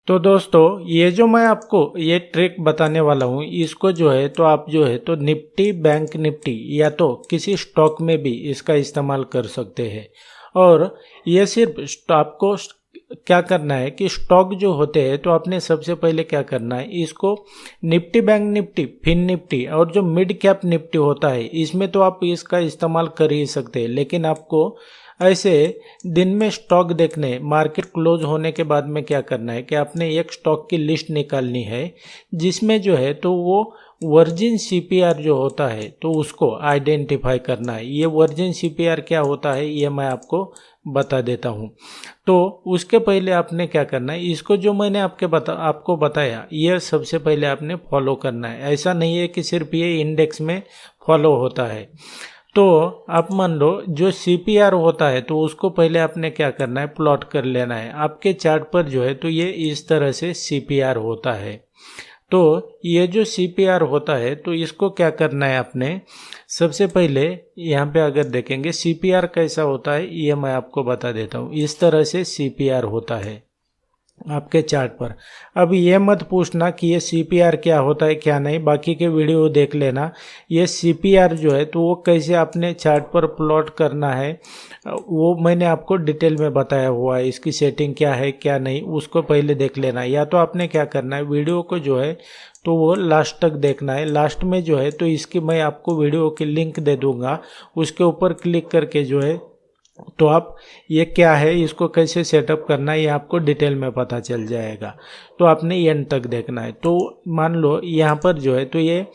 तो दोस्तों ये जो मैं आपको ये ट्रिक बताने वाला हूँ इसको जो है तो आप जो है तो निफ्टी बैंक निफ्टी या तो किसी स्टॉक में भी इसका इस्तेमाल कर सकते हैं। और ये सिर्फ आपको क्या करना है कि स्टॉक जो होते हैं तो आपने सबसे पहले क्या करना है, इसको निफ्टी बैंक निफ्टी फिन निफ्टी और जो मिड कैप निफ्टी होता है इसमें तो आप इसका इस्तेमाल कर ही सकते हैं। लेकिन आपको ऐसे दिन में स्टॉक देखने मार्केट क्लोज होने के बाद में क्या करना है कि आपने एक स्टॉक की लिस्ट निकालनी है जिसमें जो है तो वो वर्जिन सीपीआर जो होता है तो उसको आइडेंटिफाई करना है। ये वर्जिन सीपीआर क्या होता है ये मैं आपको बता देता हूँ। तो उसके पहले आपने क्या करना है, इसको जो मैंने आपको बताया ये सबसे पहले आपने फॉलो करना है। ऐसा नहीं है कि सिर्फ ये इंडेक्स में फॉलो होता है। तो आप मान लो जो सीपीआर होता है तो उसको पहले आपने क्या करना है, प्लॉट कर लेना है। आपके चार्ट पर जो है तो ये इस तरह से सीपीआर होता है। तो ये जो सीपीआर होता है तो इसको क्या करना है आपने, सबसे पहले यहाँ पे अगर देखेंगे सीपीआर कैसा होता है ये मैं आपको बता देता हूँ। इस तरह से सीपीआर होता है आपके चार्ट पर। अब ये मत पूछना कि ये सीपीआर क्या होता है क्या नहीं, बाकी के वीडियो देख लेना। ये सीपीआर जो है तो वो कैसे अपने चार्ट पर प्लॉट करना है वो मैंने आपको डिटेल में बताया हुआ है। इसकी सेटिंग क्या है क्या नहीं उसको पहले देख लेना। या तो आपने क्या करना है, वीडियो को जो है तो वो लास्ट तक देखना है। लास्ट में जो है तो इसकी मैं आपको वीडियो की लिंक दे दूंगा, उसके ऊपर क्लिक करके जो है तो आप ये क्या है इसको कैसे सेटअप करना है ये आपको डिटेल में पता चल जाएगा। तो आपने एंड तक देखना है। तो मान लो यहाँ पर जो है तो ये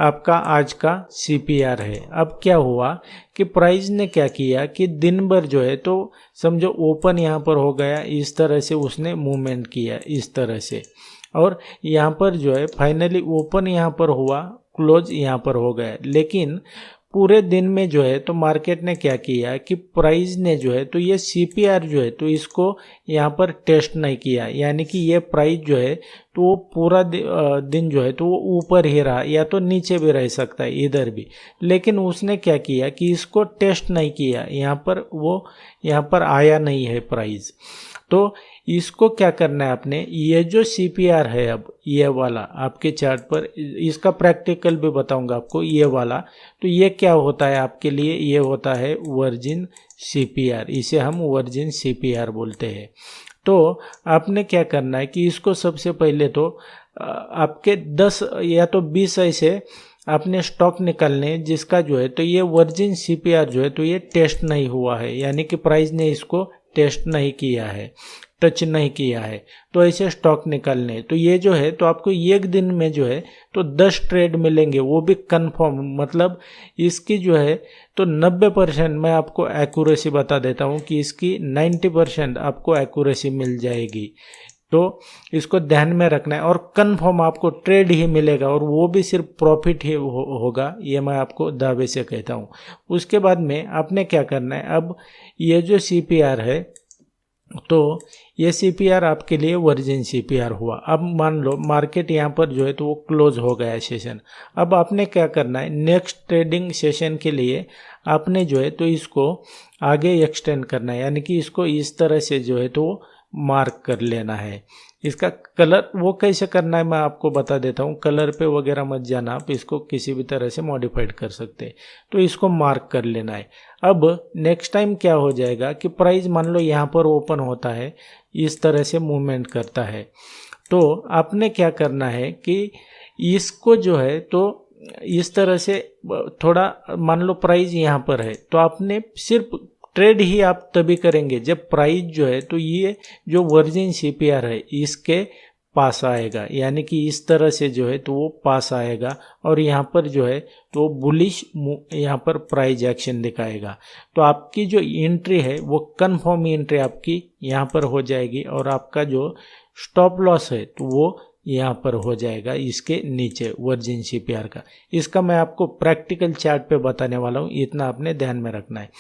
आपका आज का सीपीआर है। अब क्या हुआ कि प्राइस ने क्या किया कि दिन भर जो है तो समझो ओपन यहाँ पर हो गया, इस तरह से उसने मूवमेंट किया इस तरह से, और यहाँ पर जो है फाइनली ओपन यहाँ पर हुआ, क्लोज यहाँ पर हो गया। लेकिन पूरे दिन में जो है तो मार्केट ने क्या किया कि प्राइस ने जो है तो ये सीपीआर जो है तो इसको यहाँ पर टेस्ट नहीं किया। यानी कि ये प्राइस जो है तो वो पूरा दिन जो है तो वो ऊपर ही रहा या तो नीचे भी रह सकता है इधर भी। लेकिन उसने क्या किया कि इसको टेस्ट नहीं किया, यहाँ पर वो यहाँ पर आया नहीं है प्राइस। तो इसको क्या करना है आपने, ये जो सीपीआर है अब ये वाला आपके चार्ट पर, इसका प्रैक्टिकल भी बताऊंगा आपको ये वाला। तो ये क्या होता है आपके लिए, ये होता है वर्जिन सीपीआर, इसे हम वर्जिन सीपीआर बोलते हैं। तो आपने क्या करना है कि इसको सबसे पहले तो आपके 10 या तो 20 ऐसे आपने स्टॉक निकालने जिसका जो है तो ये वर्जिन सीपीआर जो है तो ये टेस्ट नहीं हुआ है, यानी कि प्राइस ने इसको टेस्ट नहीं किया है, टच नहीं किया है। तो ऐसे स्टॉक निकालने, तो ये जो है तो आपको एक दिन में जो है तो 10 ट्रेड मिलेंगे, वो भी कंफर्म। मतलब इसकी जो है तो 90% मैं आपको एक्यूरेसी बता देता हूँ कि इसकी 90% आपको एक्यूरेसी मिल जाएगी। तो इसको ध्यान में रखना है और कंफर्म आपको ट्रेड ही मिलेगा और वो भी सिर्फ प्रॉफिट ही होगा, ये मैं आपको दावे से कहता हूँ। उसके बाद में आपने क्या करना है, अब ये जो सीपीआर है तो ये सीपीआर आपके लिए वर्जिन सीपीआर हुआ। अब मान लो मार्केट यहाँ पर जो है तो वो क्लोज हो गया सेशन। अब आपने क्या करना है, नेक्स्ट ट्रेडिंग सेशन के लिए आपने जो है तो इसको आगे एक्सटेंड करना है, यानी कि इसको इस तरह से जो है तो मार्क कर लेना है। इसका कलर वो कैसे करना है मैं आपको बता देता हूँ। कलर पे वगैरह मत जाना, आप इसको किसी भी तरह से मॉडिफाइड कर सकते हैं। तो इसको मार्क कर लेना है। अब नेक्स्ट टाइम क्या हो जाएगा कि प्राइस मान लो यहाँ पर ओपन होता है, इस तरह से मूवमेंट करता है, तो आपने क्या करना है कि इसको जो है तो इस तरह से थोड़ा मान लो प्राइस यहाँ पर है तो आपने सिर्फ ट्रेड ही आप तभी करेंगे जब प्राइस जो है तो ये जो वर्जिन सीपीआर है इसके पास आएगा, यानी कि इस तरह से जो है तो वो पास आएगा और यहाँ पर जो है तो बुलिश यहाँ पर प्राइस एक्शन दिखाएगा। तो आपकी जो एंट्री है वो कंफर्म एंट्री आपकी यहाँ पर हो जाएगी और आपका जो स्टॉप लॉस है तो वो यहाँ पर हो जाएगा इसके नीचे वर्जिन सीपीआर का। इसका मैं आपको प्रैक्टिकल चार्ट पे बताने वाला हूँ, इतना आपने ध्यान में रखना है।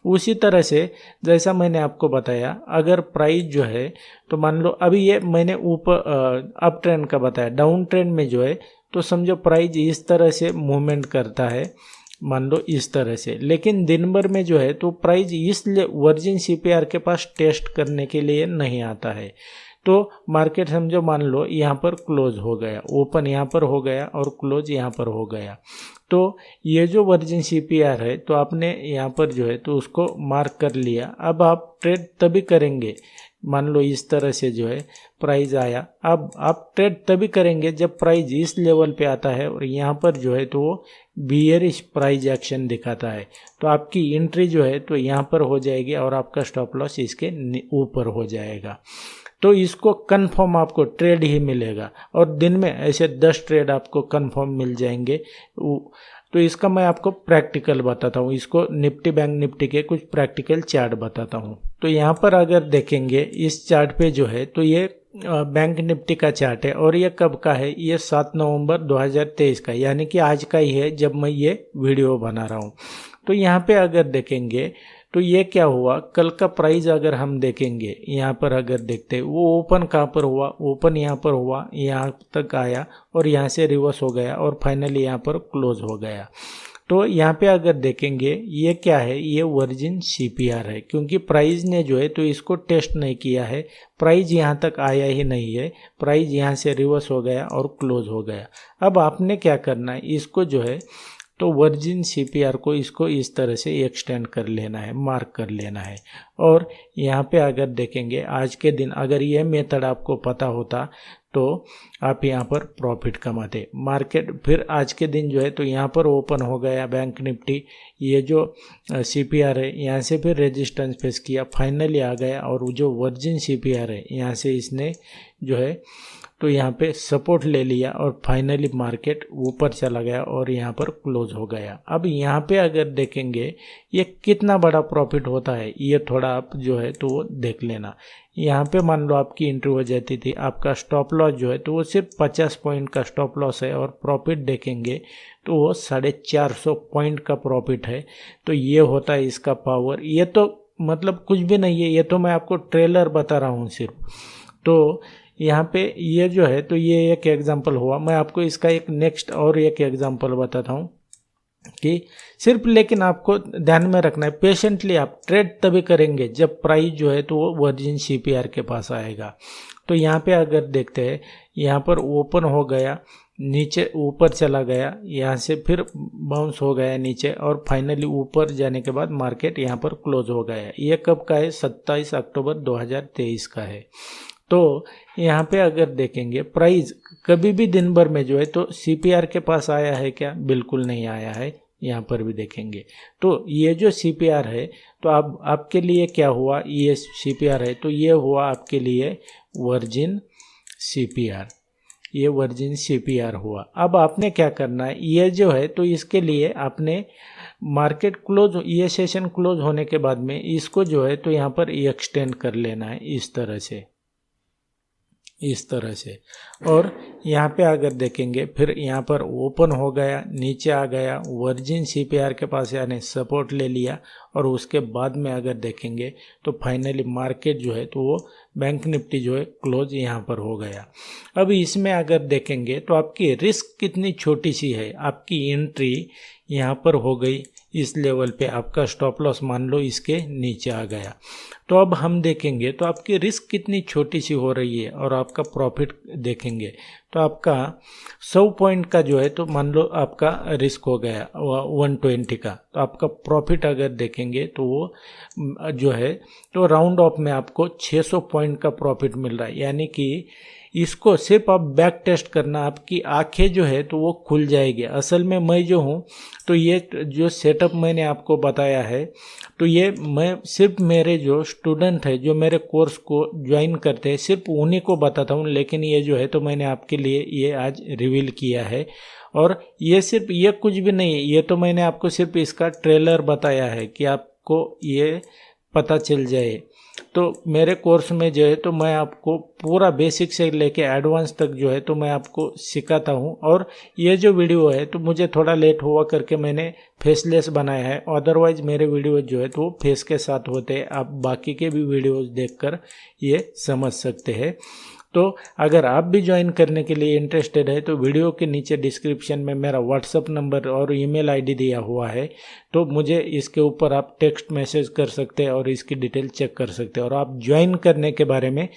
उसी तरह से जैसा मैंने आपको बताया, अगर प्राइस जो है तो मान लो अभी ये मैंने ऊपर अप ट्रेंड का बताया, डाउन ट्रेंड में जो है तो समझो प्राइस इस तरह से मूवमेंट करता है, मान लो इस तरह से। लेकिन दिन भर में जो है तो प्राइस इसलिए वर्जिन सीपीआर के पास टेस्ट करने के लिए नहीं आता है। तो मार्केट समझो मान लो यहाँ पर क्लोज हो गया, ओपन यहाँ पर हो गया और क्लोज यहाँ पर हो गया। तो ये जो वर्जिन CPR है तो आपने यहाँ पर जो है तो उसको मार्क कर लिया। अब आप ट्रेड तभी करेंगे, मान लो इस तरह से जो है प्राइस आया, अब आप ट्रेड तभी करेंगे जब प्राइस इस लेवल पे आता है और यहाँ पर जो है तो वो बियरिश प्राइस एक्शन दिखाता है, तो आपकी एंट्री जो है तो यहाँ पर हो जाएगी और आपका स्टॉप लॉस इसके ऊपर हो जाएगा। तो इसको कंफर्म आपको ट्रेड ही मिलेगा और दिन में ऐसे 10 ट्रेड आपको कंफर्म मिल जाएंगे। तो इसका मैं आपको प्रैक्टिकल बताता हूँ, इसको निफ्टी बैंक निफ्टी के कुछ प्रैक्टिकल चार्ट बताता हूँ। तो यहाँ पर अगर देखेंगे इस चार्ट पे जो है तो ये बैंक निफ्टी का चार्ट है और ये कब का है, ये 7 नवंबर 2023 का, यानी कि आज का ही है जब मैं ये वीडियो बना रहा हूँ। तो यहाँ पे अगर देखेंगे तो ये क्या हुआ, कल का प्राइस अगर हम देखेंगे यहाँ पर अगर देखते हैं वो ओपन कहाँ पर हुआ, ओपन यहाँ पर हुआ, यहाँ तक आया और यहाँ से रिवर्स हो गया और फाइनली यहाँ पर क्लोज हो गया। तो यहाँ पे अगर देखेंगे ये क्या है, ये वर्जिन CPR है, क्योंकि प्राइस ने जो है तो इसको टेस्ट नहीं किया है, प्राइस यहाँ तक आया ही नहीं है, प्राइस यहाँ से रिवर्स हो गया और क्लोज हो गया। अब आपने क्या करना है, इसको जो है तो वर्जिन CPR को इसको इस तरह से एक्सटेंड कर लेना है, मार्क कर लेना है। और यहाँ पे अगर देखेंगे आज के दिन अगर ये मेथड आपको पता होता तो आप यहाँ पर प्रॉफिट कमाते। मार्केट फिर आज के दिन जो है तो यहाँ पर ओपन हो गया बैंक निफ्टी, ये जो CPR है यहाँ से फिर रेजिस्टेंस फेस किया, फाइनली आ गया और जो वर्जिन CPR है यहाँ से इसने जो है तो यहाँ पे सपोर्ट ले लिया और फाइनली मार्केट ऊपर चला गया और यहाँ पर क्लोज हो गया। अब यहाँ पे अगर देखेंगे ये कितना बड़ा प्रॉफिट होता है, ये थोड़ा आप जो है तो वो देख लेना। यहाँ पे मान लो आपकी एंट्री हो जाती थी, आपका स्टॉप लॉस जो है तो वो सिर्फ 50 पॉइंट का स्टॉप लॉस है और प्रॉफिट देखेंगे तो वो 450 पॉइंट का प्रॉफिट है। तो ये होता है इसका पावर। ये तो मतलब कुछ भी नहीं है, ये तो मैं आपको ट्रेलर बता रहा हूँ सिर्फ। तो यहाँ पे ये जो है तो ये एक एग्जांपल हुआ। मैं आपको इसका एक नेक्स्ट और एक एग्जांपल बताता हूँ कि सिर्फ, लेकिन आपको ध्यान में रखना है पेशेंटली आप ट्रेड तभी करेंगे जब प्राइस जो है तो वो वर्जिन CPR के पास आएगा। तो यहाँ पे अगर देखते हैं यहाँ पर ओपन हो गया, नीचे ऊपर चला गया, यहाँ से फिर बाउंस हो गया नीचे और फाइनली ऊपर जाने के बाद मार्केट यहाँ पर क्लोज हो गया। ये कब का है, 27 अक्टूबर 2023 का है। तो यहाँ पे अगर देखेंगे प्राइस कभी भी दिन भर में जो है तो CPR के पास आया है क्या, बिल्कुल नहीं आया है। यहाँ पर भी देखेंगे तो ये जो CPR है तो अब आपके लिए क्या हुआ, ये CPR है तो ये हुआ आपके लिए वर्जिन CPR, ये वर्जिन CPR हुआ। अब आपने क्या करना है, ये जो है तो इसके लिए आपने मार्केट क्लोज, ये सेशन क्लोज होने के बाद में इसको जो है तो यहाँ पर एक्सटेंड कर लेना है इस तरह से, इस तरह से। और यहाँ पे अगर देखेंगे फिर यहाँ पर ओपन हो गया, नीचे आ गया, वर्जिन CPR के पास यानी सपोर्ट ले लिया और उसके बाद में अगर देखेंगे तो फाइनली मार्केट जो है तो वो बैंक निफ्टी जो है क्लोज यहाँ पर हो गया। अब इसमें अगर देखेंगे तो आपकी रिस्क कितनी छोटी सी है, आपकी एंट्री यहाँ पर हो गई इस लेवल पे, आपका स्टॉप लॉस मान लो इसके नीचे आ गया। तो अब हम देखेंगे तो आपकी रिस्क कितनी छोटी सी हो रही है और आपका प्रॉफिट देखेंगे तो आपका 100 पॉइंट का जो है तो मान लो आपका रिस्क हो गया 120 का, तो आपका प्रॉफिट अगर देखेंगे तो वो जो है तो राउंड ऑफ में आपको 600 पॉइंट का प्रॉफिट मिल रहा है। यानी कि इसको सिर्फ आप बैक टेस्ट करना, आपकी आंखें जो है तो वो खुल जाएगी। असल में मैं जो हूँ तो ये जो सेटअप मैंने आपको बताया है तो ये मैं सिर्फ मेरे जो स्टूडेंट है जो मेरे कोर्स को ज्वाइन करते हैं सिर्फ उन्हीं को बताता हूँ, लेकिन ये जो है तो मैंने आपके लिए ये आज रिवील किया है। और ये सिर्फ ये कुछ भी नहीं है, ये तो मैंने आपको सिर्फ इसका ट्रेलर बताया है कि आपको ये पता चल जाए। तो मेरे कोर्स में जो है तो मैं आपको पूरा बेसिक से लेके एडवांस तक जो है तो मैं आपको सिखाता हूँ। और ये जो वीडियो है तो मुझे थोड़ा लेट हुआ करके मैंने फेसलेस बनाया है, अदरवाइज मेरे वीडियो जो है तो वो फेस के साथ होते हैं। आप बाकी के भी वीडियोस देखकर ये समझ सकते हैं। तो अगर आप भी ज्वाइन करने के लिए इंटरेस्टेड है तो वीडियो के नीचे डिस्क्रिप्शन में मेरा व्हाट्सअप नंबर और ईमेल आईडी दिया हुआ है, तो मुझे इसके ऊपर आप टेक्स्ट मैसेज कर सकते हैं और इसकी डिटेल चेक कर सकते हैं और आप ज्वाइन करने के बारे में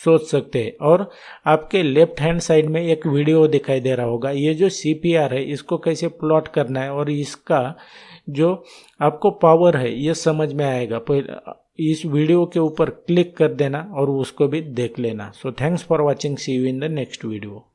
सोच सकते हैं। और आपके लेफ्ट हैंड साइड में एक वीडियो दिखाई दे रहा होगा, ये जो CPR है इसको कैसे प्लॉट करना है और इसका जो आपको पावर है ये समझ में आएगा। इस वीडियो के ऊपर क्लिक कर देना और उसको भी देख लेना। So thanks for watching, see you in the next video.